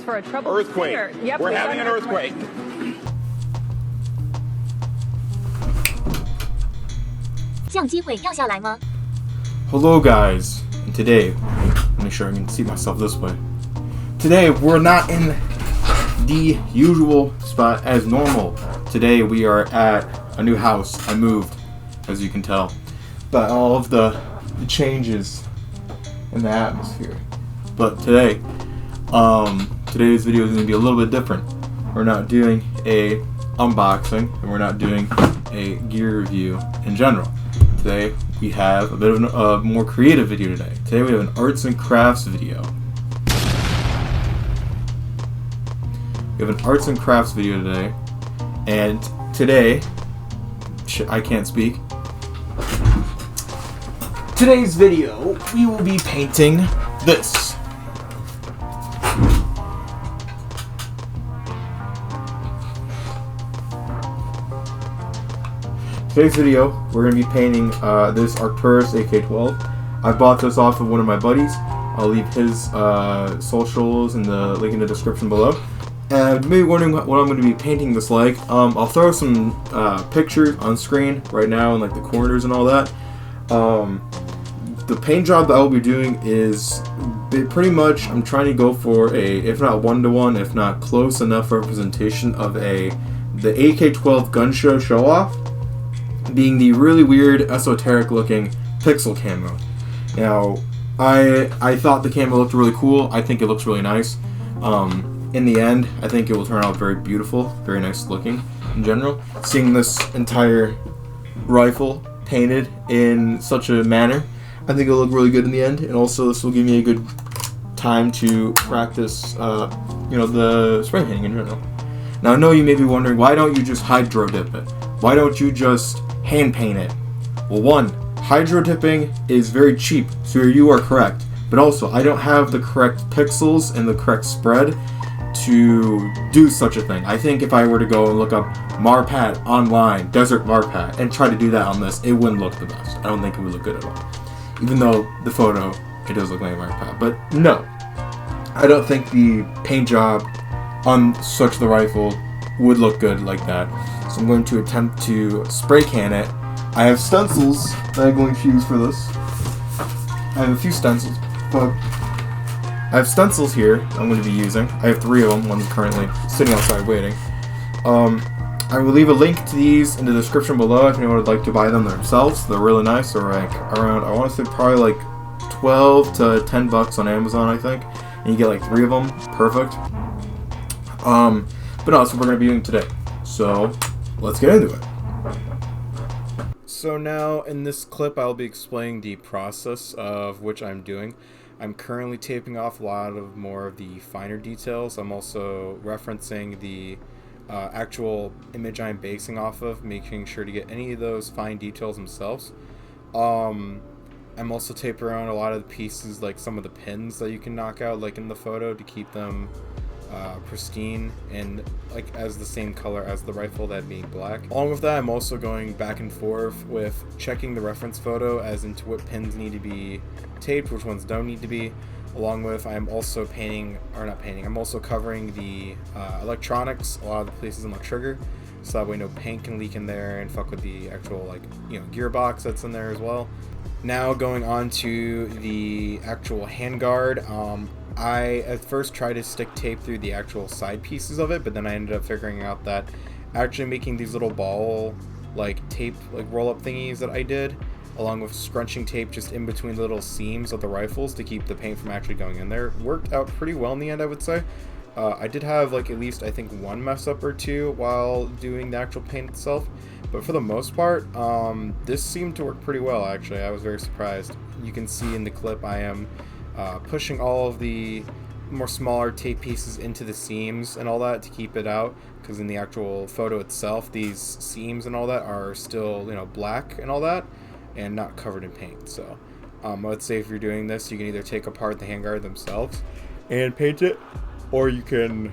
for a troubled Earthquake. singer. Yep, We're having an earthquake. Hello guys, and today, make sure I can see myself this way. Today we're not in the usual spot as normal. Today we are at a new house. I moved, as you can tell, by all of the changes in the atmosphere. But today, today's video is going to be a little bit different. We're not doing a unboxing, and we're not doing a gear review in general. Today we have a bit of a more creative video today. Today we have an arts and crafts video. We have an arts and crafts video today, and today, I can't speak. Today's video, we will be painting this. Today's video, we're going to be painting this Arcturus Ak12. I bought this off of one of my buddies. I'll leave his socials in the link in the description below. And maybe wondering what I'm going to be painting this like. I'll throw some pictures on screen right now in like the corners and all that. The paint job that I'll be doing is pretty much, I'm trying to go for a, if not one-to-one, if not close enough representation of the Ak12 gun show off, being the really weird, esoteric looking pixel camo. Now, I thought the camo looked really cool. I think it looks really nice. In the end, I think it will turn out very beautiful, very nice looking in general. Seeing this entire rifle painted in such a manner, I think it'll look really good in the end. And also, this will give me a good time to practice, the spray painting in general. Now, I know you may be wondering, why don't you just hydro dip it? Why don't you just hand paint it? Well, one, hydro dipping is very cheap, so you are correct. But also, I don't have the correct pixels and the correct spread to do such a thing. I think if I were to go and look up Marpat online, Desert Marpat, and try to do that on this, it wouldn't look the best. I don't think it would look good at all. Even though the photo, it does look like Marpat. But no, I don't think the paint job on such the rifle would look good like that. So I'm going to attempt to spray can it. I have stencils that I'm going to use for this. I have a few stencils, but I have stencils here I'm going to be using. I have 3 of them. One's currently sitting outside waiting. I will leave a link to these in the description below if anyone would like to buy them themselves. They're really nice. They're like around, I want to say probably like 12 to 10 bucks on Amazon, I think. And you get like 3 of them. Perfect. But no, that's what we're going to be doing today. So, let's get into it. So now, in this clip, I'll be explaining the process of which I'm doing. I'm currently taping off a lot of more of the finer details. I'm also referencing the actual image I'm basing off of, making sure to get any of those fine details themselves. I'm also taping around a lot of the pieces, like some of the pins that you can knock out, like in the photo, to keep them pristine and like as the same color as the rifle, that being black. Along with that, I'm also going back and forth with checking the reference photo as into what pins need to be taped, which ones don't need to be. Along with, I'm also I'm also covering the electronics, a lot of the places on the trigger, so that way no paint can leak in there and fuck with the actual gearbox that's in there as well. Now going on to the actual handguard. I at first tried to stick tape through the actual side pieces of it, but then I ended up figuring out that actually making these little ball tape roll up thingies that I did, along with scrunching tape just in between the little seams of the rifles to keep the paint from actually going in there, worked out pretty well in the end, I would say. I did have at least I think 1 mess up or 2 while doing the actual paint itself, but for the most part, this seemed to work pretty well actually. I was very surprised. You can see in the clip I am pushing all of the more smaller tape pieces into the seams and all that to keep it out, because in the actual photo itself these seams and all that are still black and all that and not covered in paint. So I would say if you're doing this, you can either take apart the handguard themselves and paint it, or you can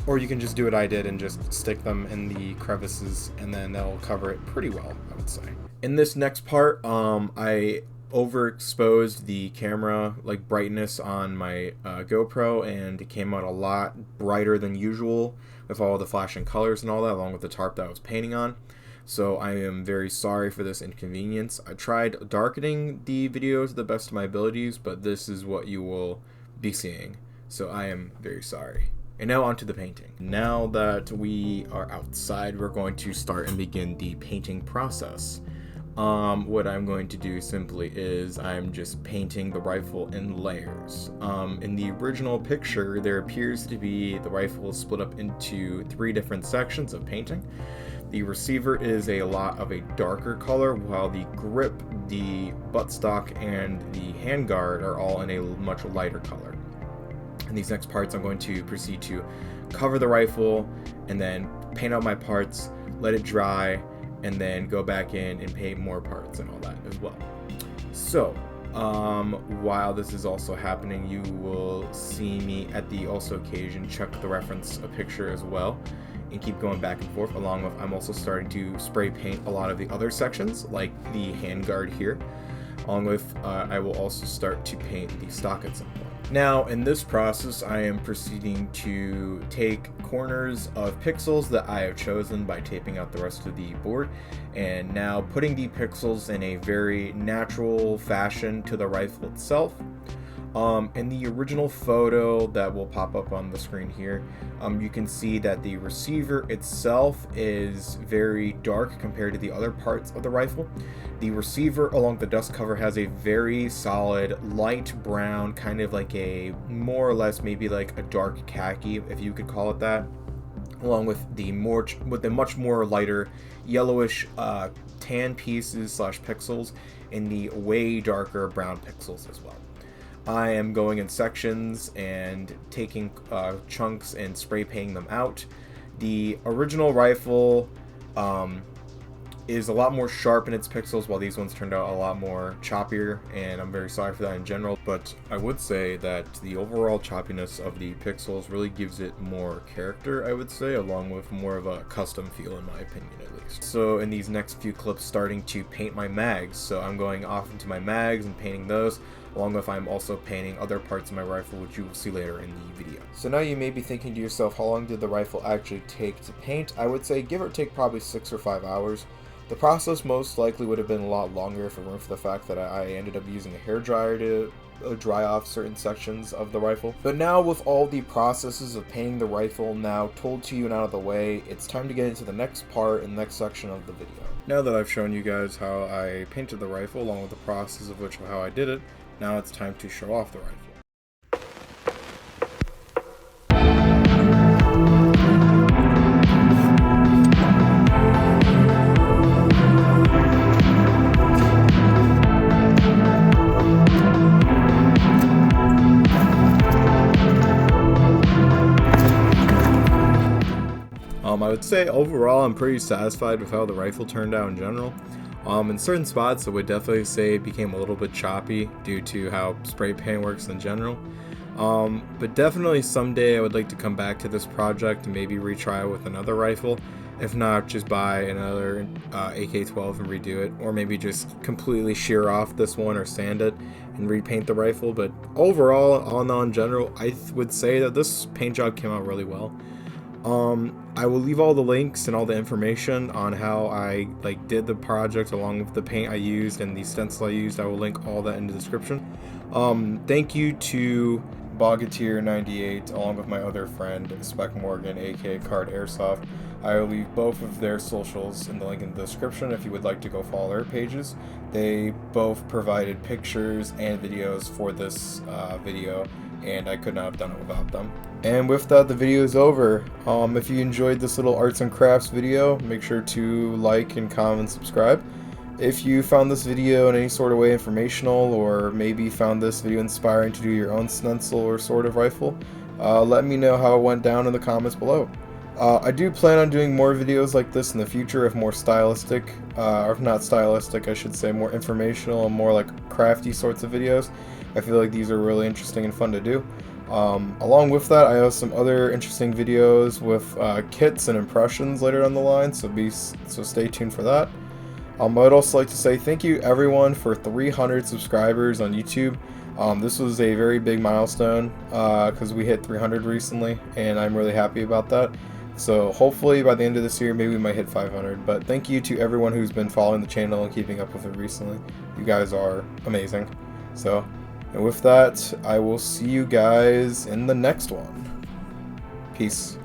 or you can just do what I did and just stick them in the crevices, and then they'll cover it pretty well, I would say. In this next part, I overexposed the camera like brightness on my GoPro, and it came out a lot brighter than usual with all the flashing colors and all that, along with the tarp that I was painting on. So I am very sorry for this inconvenience. I tried darkening the videos to the best of my abilities, but this is what you will be seeing. So I am very sorry. And now on to the painting. Now that we are outside, we're going to start and begin the painting process. What I'm going to do simply is I'm just painting the rifle in layers. In the original picture, there appears to be the rifle split up into 3 different sections of painting. The receiver is a lot of a darker color, while the grip, the buttstock, and the handguard are all in a much lighter color. In these next parts, I'm going to proceed to cover the rifle and then paint out my parts, let it dry, and then go back in and paint more parts and all that as well. So, while this is also happening, you will see me at the also occasion check the reference a picture as well, and keep going back and forth, along with I'm also starting to spray paint a lot of the other sections, like the handguard here, along with I will also start to paint the stock at some point. Now, in this process, I am proceeding to take corners of pixels that I have chosen by taping out the rest of the board, and now putting the pixels in a very natural fashion to the rifle itself. In the original photo that will pop up on the screen here, you can see that the receiver itself is very dark compared to the other parts of the rifle. The receiver along the dust cover has a very solid light brown, kind of like a more or less maybe like a dark khaki, if you could call it that, along with the much more lighter yellowish tan pieces slash pixels and the way darker brown pixels as well. I am going in sections and taking chunks and spray painting them out. The original rifle is a lot more sharp in its pixels, while these ones turned out a lot more choppier, and I'm very sorry for that in general. But I would say that the overall choppiness of the pixels really gives it more character, I would say, along with more of a custom feel, in my opinion at least. So in these next few clips, starting to paint my mags. So I'm going off into my mags and painting those, along with I'm also painting other parts of my rifle, which you will see later in the video. So now you may be thinking to yourself, how long did the rifle actually take to paint? I would say give or take probably 6 or 5 hours. The process most likely would have been a lot longer if it weren't for the fact that I ended up using a hairdryer to dry off certain sections of the rifle. But now, with all the processes of painting the rifle now told to you and out of the way, it's time to get into the next part and next section of the video. Now that I've shown you guys how I painted the rifle along with the process of how I did it, now it's time to show off the rifle. I would say overall I'm pretty satisfied with how the rifle turned out in general. In certain spots I would definitely say it became a little bit choppy due to how spray paint works in general. But definitely someday I would like to come back to this project and maybe retry it with another rifle. If not, just buy another Ak12 and redo it, or maybe just completely shear off this one or sand it and repaint the rifle. But overall, all in all, in general, I would say that this paint job came out really well. I will leave all the links and all the information on how I did the project, along with the paint I used and the stencil I used. I will link all that in the description. Thank you to Bogateer98 along with my other friend Spec Morgan, aka kardairsoft. I will leave both of their socials in the link in the description if you would like to go follow their pages. They both provided pictures and videos for this video, and I could not have done it without them. And with that, the video is over. If you enjoyed this little arts and crafts video, make sure to like and comment and subscribe. If you found this video in any sort of way informational, or maybe found this video inspiring to do your own stencil or sort of rifle, let me know how it went down in the comments below. I do plan on doing more videos like this in the future, if more stylistic, or if not stylistic, I should say more informational and more like crafty sorts of videos. I feel like these are really interesting and fun to do. Along with that, I have some other interesting videos with kits and impressions later down the line, so stay tuned for that. I'd also like to say thank you everyone for 300 subscribers on YouTube. This was a very big milestone because we hit 300 recently, and I'm really happy about that. So hopefully by the end of this year, maybe we might hit 500. But thank you to everyone who's been following the channel and keeping up with it recently. You guys are amazing. So, and with that, I will see you guys in the next one. Peace.